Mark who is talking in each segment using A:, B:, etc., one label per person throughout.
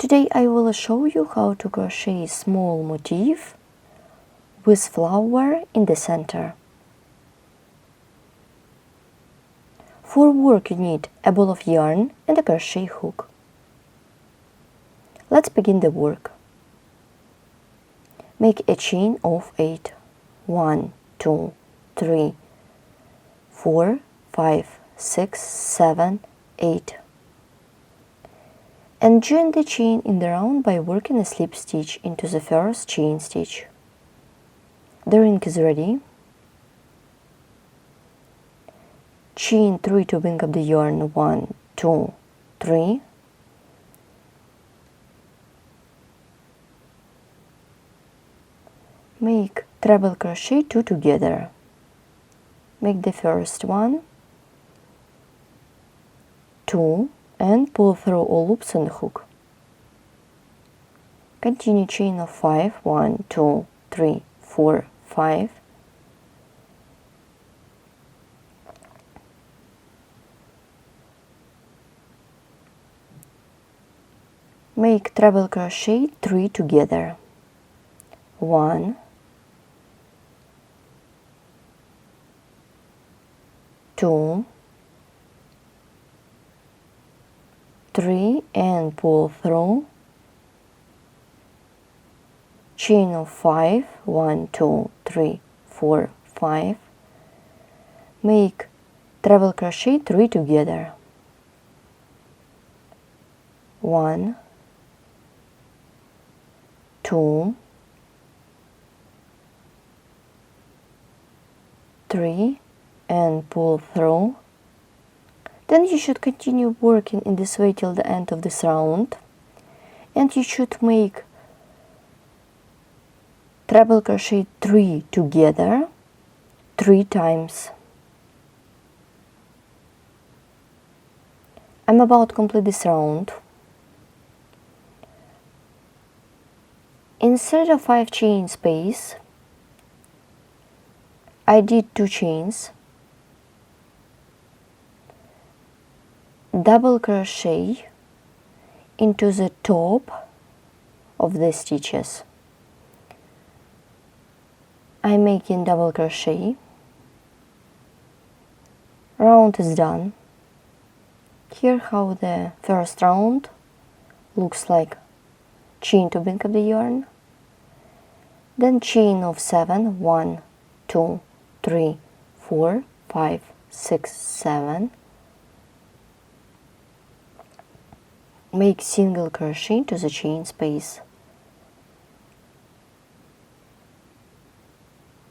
A: Today I will show you how to crochet small motif with flower in the center. For work you need a ball of yarn and a crochet hook. Let's begin the work. Make a chain of 8. 1, 2, 3, 4, 5, 6, 7, 8. And join the chain in the round by working a slip stitch into the first chain stitch. The ring is ready. Chain 3 to bring up the yarn. 1, 2, 3. Make treble crochet 2 together. Make the first one, 2, and pull through all loops on the hook. Continue chain of 5, 1, 2, 3, 4, 5. Make treble crochet 3 together. 1, 2, 3, and pull through. Chain of 5, 1, 2, 3, 4, 5. Make treble crochet 3 together. 1, 2, 3, and pull through. Then you should continue working in this way till the end of this round, and you should make treble crochet 3 together 3 times. I'm about to complete this round. Instead of 5 chain space, I did 2 chains, double crochet into the top of the stitches. I'm making double crochet. Round is done. Here how the first round looks like. Chain to bring up the yarn, then chain of 7, 1, 2, 3, 4, 5, 6, 7. Make single crochet into the chain space,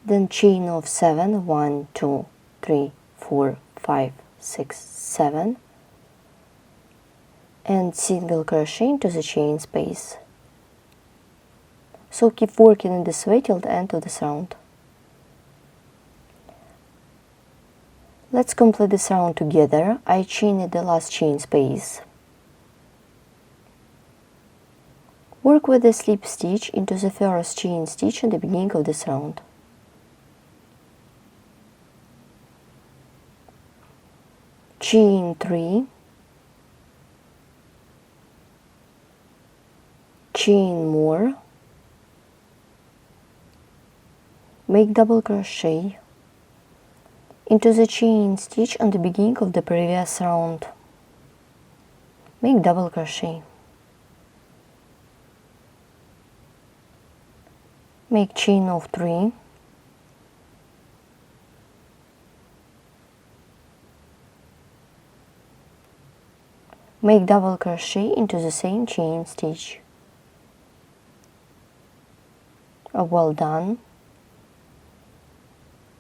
A: then chain of 7, 1, 2, 3, 4, 5, 6, 7, and single crochet into the chain space. So keep working in this way till the end of this round. Let's complete this round together. I chained the last chain space. Work with the slip stitch into the first chain stitch at the beginning of this round. Chain 3, chain more, make double crochet into the chain stitch on the beginning of the previous round. Make double crochet. Make chain of 3, make double crochet into the same chain stitch. Well done.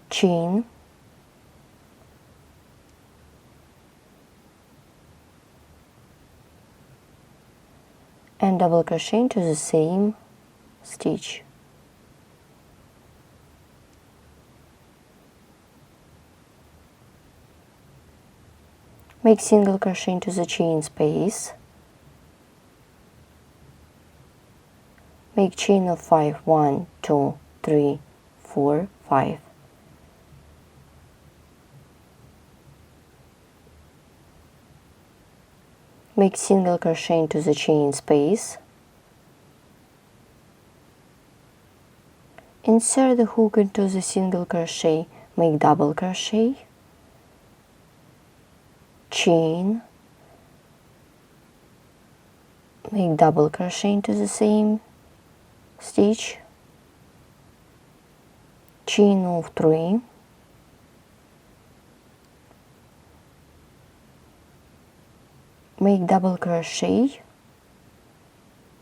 A: Chain, and double crochet into the same stitch. Make single crochet into the chain space. Make chain of 5, 1, 2, 3, 4, 5. make single crochet into the chain space, insert the hook into the single crochet, make double crochet, chain, make double crochet into the same stitch, chain of 3, make double crochet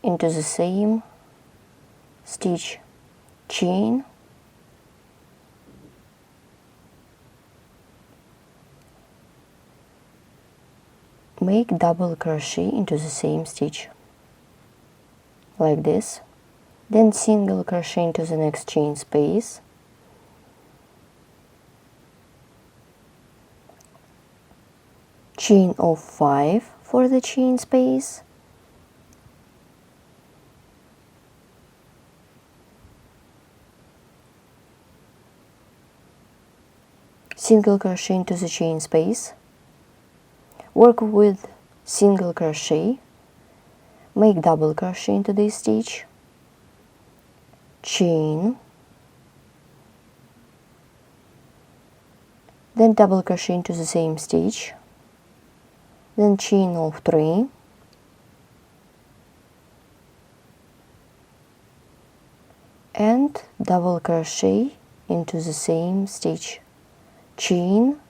A: into the same stitch, chain, make double crochet into the same stitch like this, then single crochet into the next chain space, chain of 5 for the chain space, single crochet into the chain space, work with single crochet, make double crochet into this stitch, chain, then double crochet into the same stitch, then chain of 3, and double crochet into the same stitch, chain,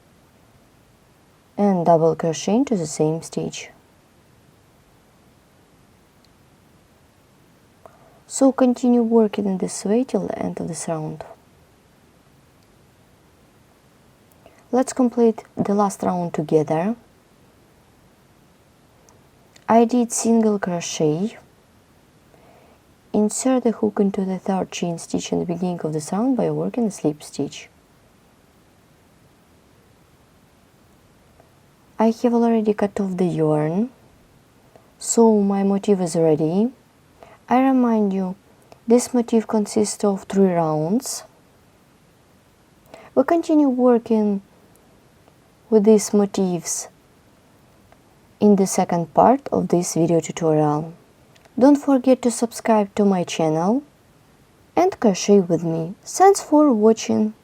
A: and double crochet into the same stitch. So continue working in this way till the end of this round. Let's complete the last round together. I did single crochet, insert the hook into the third chain stitch in the beginning of this round by working a slip stitch. I have already cut off the yarn, so my motif is ready. I remind you, this motif consists of 3 rounds. We continue working with these motifs in the second part of this video tutorial. Don't forget to subscribe to my channel and crochet with me. Thanks for watching.